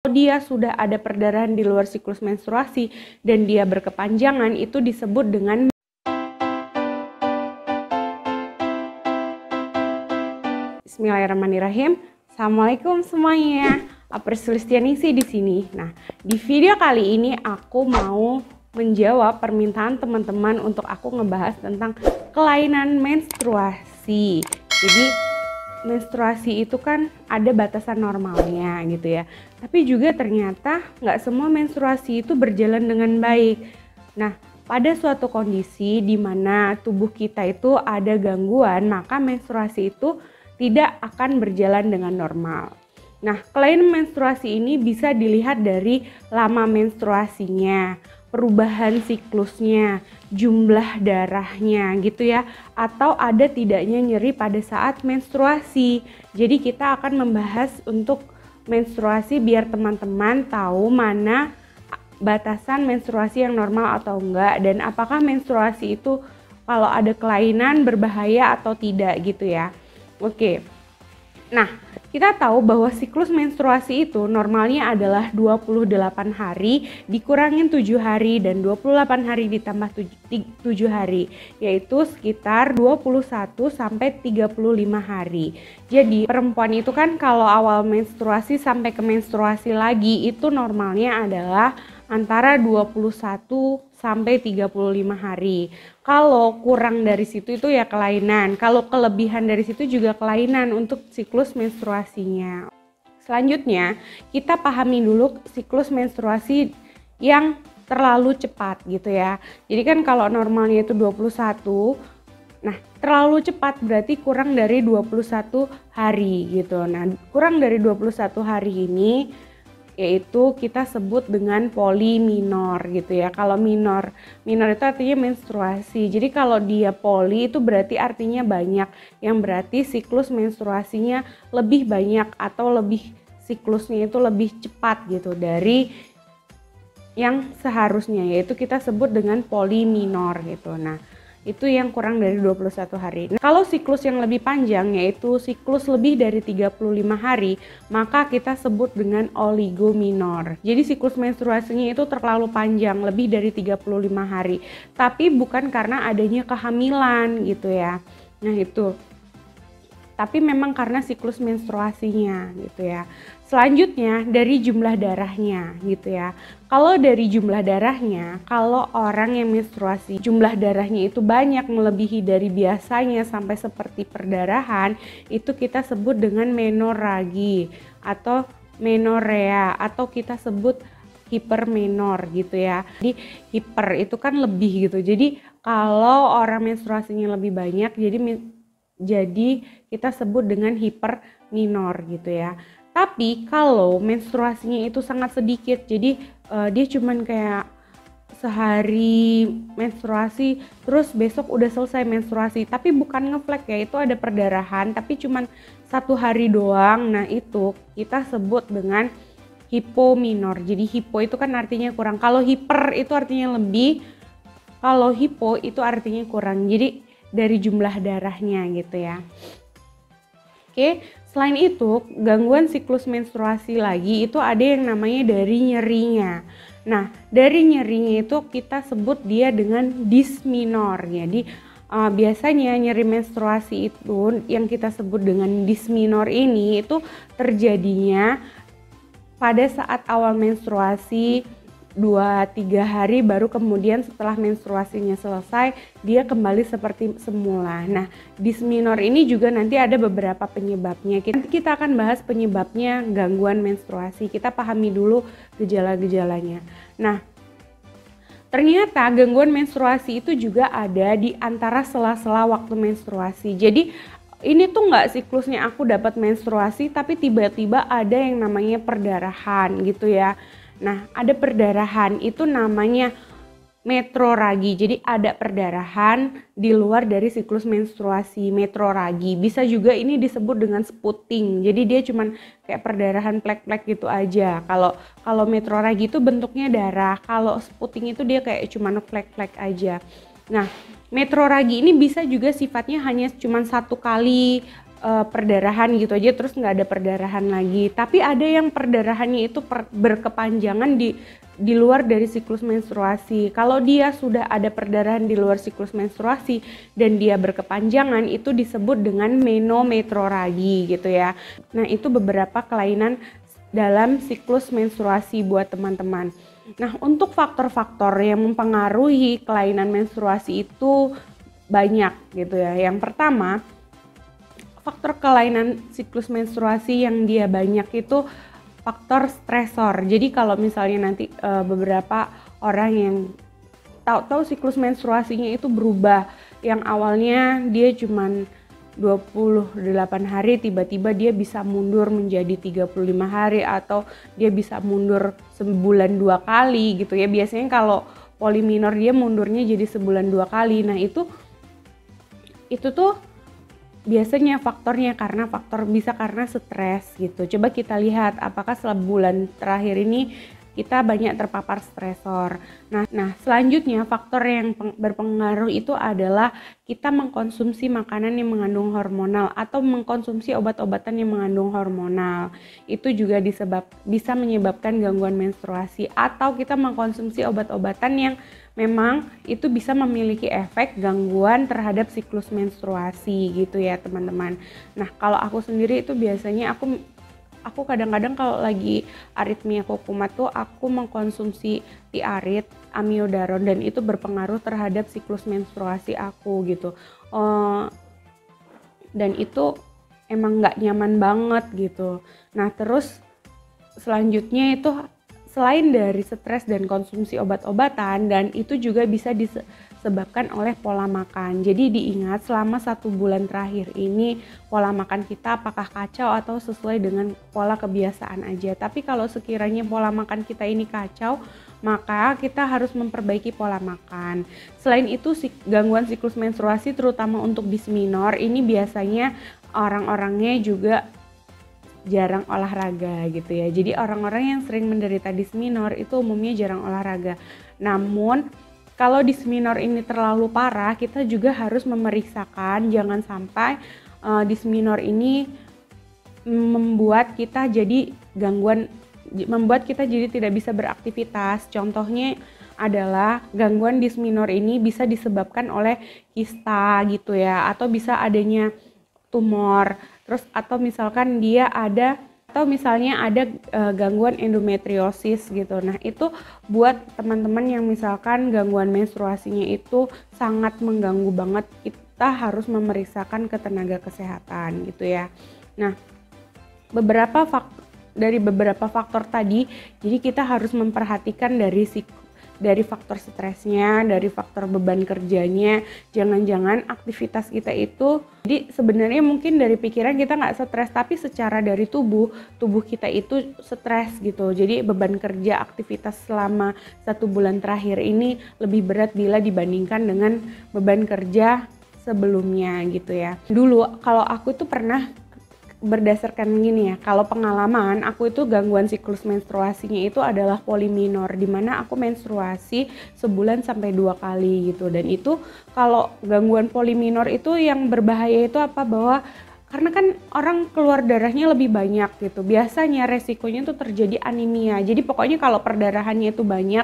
Kalau dia sudah ada perdarahan di luar siklus menstruasi dan dia berkepanjangan, itu disebut dengan Bismillahirrahmanirrahim. Assalamualaikum semuanya. April Sulistianingsih di sini. Nah, di video kali ini aku mau menjawab permintaan teman-teman untuk aku ngebahas tentang kelainan menstruasi. Jadi menstruasi itu kan ada batasan normalnya gitu ya. Tapi juga ternyata nggak semua menstruasi itu berjalan dengan baik. Nah, pada suatu kondisi di mana tubuh kita itu ada gangguan, maka menstruasi itu tidak akan berjalan dengan normal. Nah, kelainan menstruasi ini bisa dilihat dari lama menstruasinya, perubahan siklusnya, jumlah darahnya gitu ya, atau ada tidaknya nyeri pada saat menstruasi. Jadi kita akan membahas untuk menstruasi biar teman-teman tahu mana batasan menstruasi yang normal atau enggak, dan apakah menstruasi itu kalau ada kelainan berbahaya atau tidak gitu ya. Oke. Nah, kita tahu bahwa siklus menstruasi itu normalnya adalah 28 hari dikurangin 7 hari dan 28 hari ditambah 7 hari, yaitu sekitar 21 sampai 35 hari. Jadi perempuan itu kan kalau awal menstruasi sampai ke menstruasi lagi itu normalnya adalah antara 21 sampai 35 hari. Kalau kurang dari situ itu ya kelainan. Kalau kelebihan dari situ juga kelainan untuk siklus menstruasinya. Selanjutnya, kita pahami dulu siklus menstruasi yang terlalu cepat gitu ya. Jadi kan kalau normalnya itu 21, nah terlalu cepat berarti kurang dari 21 hari gitu. Nah, kurang dari 21 hari ini yaitu kita sebut dengan poliminor gitu ya. Kalau minor itu artinya menstruasi. Jadi kalau dia poli itu berarti artinya banyak, yang berarti siklus menstruasinya lebih banyak atau lebih siklusnya itu lebih cepat gitu dari yang seharusnya, yaitu kita sebut dengan poliminor gitu. Nah, itu yang kurang dari 21 hari. Nah, kalau siklus yang lebih panjang yaitu siklus lebih dari 35 hari, maka kita sebut dengan oligominor. Jadi siklus menstruasinya itu terlalu panjang, lebih dari 35 hari. Tapi bukan karena adanya kehamilan gitu ya. Nah, itu. Tapi memang karena siklus menstruasinya gitu ya. Selanjutnya dari jumlah darahnya gitu ya. Kalau dari jumlah darahnya, kalau orang yang menstruasi jumlah darahnya itu banyak melebihi dari biasanya sampai seperti perdarahan, itu kita sebut dengan menoragi atau menorea atau kita sebut hipermenor gitu ya. Jadi hiper itu kan lebih gitu. Jadi kalau orang menstruasinya lebih banyak jadi kita sebut dengan hiperminor gitu ya. Tapi kalau menstruasinya itu sangat sedikit, jadi dia cuman kayak sehari menstruasi terus besok udah selesai menstruasi, tapi bukan ngeflek ya, itu ada perdarahan tapi cuman 1 hari doang. Nah, itu kita sebut dengan hipominor. Jadi hipo itu kan artinya kurang, kalau hiper itu artinya lebih, kalau hipo itu artinya kurang. Jadi dari jumlah darahnya gitu ya. Oke, selain itu gangguan siklus menstruasi lagi itu ada yang namanya dari nyerinya. Nah, dari nyerinya itu kita sebut dia dengan disminor. Jadi biasanya nyeri menstruasi itu yang kita sebut dengan disminor ini itu terjadinya pada saat awal menstruasi 2-3 hari, baru kemudian setelah menstruasinya selesai dia kembali seperti semula. Nah, disminor ini juga nanti ada beberapa penyebabnya. Kita akan bahas penyebabnya gangguan menstruasi. Kita pahami dulu gejala-gejalanya. Nah, ternyata gangguan menstruasi itu juga ada di antara sela-sela waktu menstruasi. Jadi ini tuh nggak siklusnya aku dapat menstruasi tapi tiba-tiba ada yang namanya perdarahan gitu ya. Nah, ada perdarahan itu namanya metroragi. Jadi ada perdarahan di luar dari siklus menstruasi, metroragi. Bisa juga ini disebut dengan spotting. Jadi dia cuman kayak perdarahan plek-plek gitu aja. Kalau metroragi itu bentuknya darah, kalau spotting itu dia kayak cuman plek-plek aja. Nah, metroragi ini bisa juga sifatnya hanya cuman 1 kali perdarahan gitu aja terus nggak ada perdarahan lagi. Tapi ada yang perdarahannya itu berkepanjangan di luar dari siklus menstruasi. Kalau dia sudah ada perdarahan di luar siklus menstruasi dan dia berkepanjangan, itu disebut dengan menometroragi gitu ya. Nah, itu beberapa kelainan dalam siklus menstruasi buat teman-teman. Nah, untuk faktor-faktor yang mempengaruhi kelainan menstruasi itu banyak gitu ya. Yang pertama, faktor kelainan siklus menstruasi yang dia banyak itu faktor stresor. Jadi kalau misalnya nanti beberapa orang yang tahu-tahu siklus menstruasinya itu berubah, yang awalnya dia cuman 28 hari tiba-tiba dia bisa mundur menjadi 35 hari atau dia bisa mundur sebulan 2 kali gitu ya. Biasanya kalau poliminor dia mundurnya jadi sebulan 2 kali. Nah, itu tuh biasanya faktornya bisa karena stres gitu. Coba kita lihat apakah sebulan terakhir ini kita banyak terpapar stresor. Nah, selanjutnya faktor yang berpengaruh itu adalah kita mengkonsumsi makanan yang mengandung hormonal atau mengkonsumsi obat-obatan yang mengandung hormonal. Itu juga bisa menyebabkan gangguan menstruasi, atau kita mengkonsumsi obat-obatan yang memang itu bisa memiliki efek gangguan terhadap siklus menstruasi gitu ya teman-teman. Nah, kalau aku sendiri itu biasanya aku kadang-kadang kalau lagi aritmia kukumat tuh aku mengkonsumsi tiarit, amiodaron, dan itu berpengaruh terhadap siklus menstruasi aku gitu. Dan itu emang nggak nyaman banget gitu. Nah, terus selanjutnya itu selain dari stres dan konsumsi obat-obatan, dan itu juga bisa disebabkan oleh pola makan. Jadi diingat selama 1 bulan terakhir ini pola makan kita apakah kacau atau sesuai dengan pola kebiasaan aja. Tapi kalau sekiranya pola makan kita ini kacau, maka kita harus memperbaiki pola makan. Selain itu, gangguan siklus menstruasi terutama untuk disminor ini biasanya orang-orangnya juga jarang olahraga gitu ya. Jadi orang-orang yang sering menderita disminor itu umumnya jarang olahraga. Namun kalau disminor ini terlalu parah, kita juga harus memeriksakan, jangan sampai disminor ini membuat kita jadi tidak bisa beraktivitas. Contohnya adalah gangguan disminor ini bisa disebabkan oleh kista gitu ya, atau bisa adanya tumor. Terus atau misalkan misalnya ada gangguan endometriosis gitu. Nah, itu buat teman-teman yang misalkan gangguan menstruasinya itu sangat mengganggu banget, kita harus memeriksakan ke tenaga kesehatan gitu ya. Nah, dari beberapa faktor tadi, jadi kita harus memperhatikan dari faktor stresnya, dari faktor beban kerjanya. Jangan-jangan aktivitas kita itu, jadi sebenarnya mungkin dari pikiran kita nggak stres, tapi secara dari tubuh kita itu stres gitu. Jadi beban kerja aktivitas selama 1 bulan terakhir ini lebih berat bila dibandingkan dengan beban kerja sebelumnya gitu ya. Dulu kalau aku tuh pernah berdasarkan gini ya, kalau pengalaman aku itu gangguan siklus menstruasinya itu adalah poliminor, dimana aku menstruasi sebulan sampai 2 kali gitu. Dan itu kalau gangguan poliminor itu yang berbahaya itu apa, bahwa karena kan orang keluar darahnya lebih banyak gitu, biasanya resikonya tuh terjadi anemia. Jadi pokoknya kalau perdarahannya itu banyak,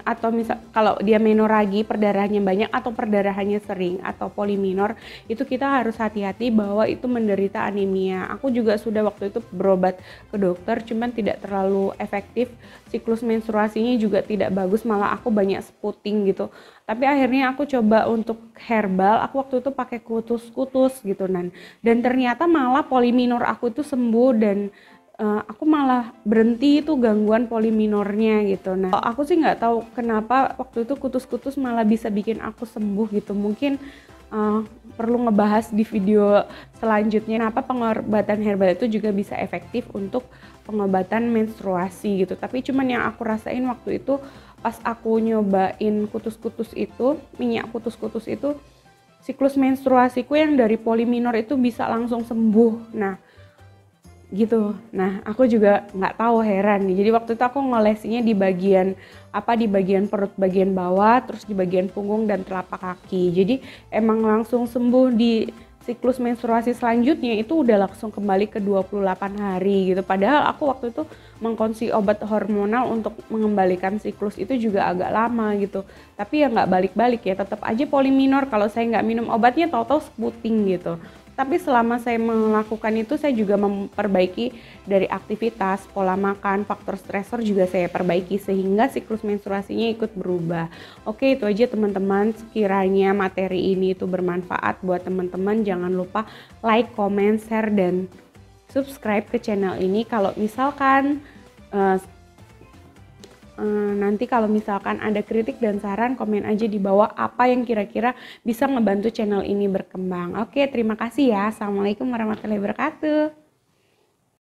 atau misal kalau dia menoragi perdarahannya banyak atau perdarahannya sering atau poliminor, itu kita harus hati-hati bahwa itu menderita anemia. Aku juga sudah waktu itu berobat ke dokter, cuman tidak terlalu efektif, siklus menstruasinya juga tidak bagus, malah aku banyak spotting gitu. Tapi akhirnya aku coba untuk herbal, aku waktu itu pakai kutus-kutus gitu dan ternyata malah poliminor aku itu sembuh, dan aku malah berhenti itu gangguan poliminornya gitu. Nah, aku sih nggak tahu kenapa waktu itu kutus-kutus malah bisa bikin aku sembuh gitu. Mungkin perlu ngebahas di video selanjutnya kenapa pengobatan herbal itu juga bisa efektif untuk pengobatan menstruasi gitu. Tapi cuman yang aku rasain waktu itu pas aku nyobain kutus-kutus itu, minyak kutus-kutus itu, siklus menstruasiku yang dari poliminor itu bisa langsung sembuh. Nah gitu. Nah, aku juga nggak tahu, heran nih. Jadi waktu itu aku ngolesinya di bagian perut bagian bawah, terus di bagian punggung dan telapak kaki. Jadi emang langsung sembuh di siklus menstruasi selanjutnya itu udah langsung kembali ke 28 hari gitu. Padahal aku waktu itu mengkonsumsi obat hormonal untuk mengembalikan siklus itu juga agak lama gitu. Tapi ya nggak balik-balik ya, tetap aja poliminor. Kalau saya nggak minum obatnya tahu-tahu sputing gitu. Tapi selama saya melakukan itu, saya juga memperbaiki dari aktivitas, pola makan, faktor stresor juga saya perbaiki sehingga siklus menstruasinya ikut berubah. Oke, itu aja teman-teman. Sekiranya materi ini itu bermanfaat buat teman-teman, jangan lupa like, comment, share, dan subscribe ke channel ini. Kalau misalkan nanti kalau misalkan ada kritik dan saran, komen aja di bawah apa yang kira-kira bisa ngebantu channel ini berkembang. Oke, terima kasih ya. Assalamualaikum warahmatullahi wabarakatuh.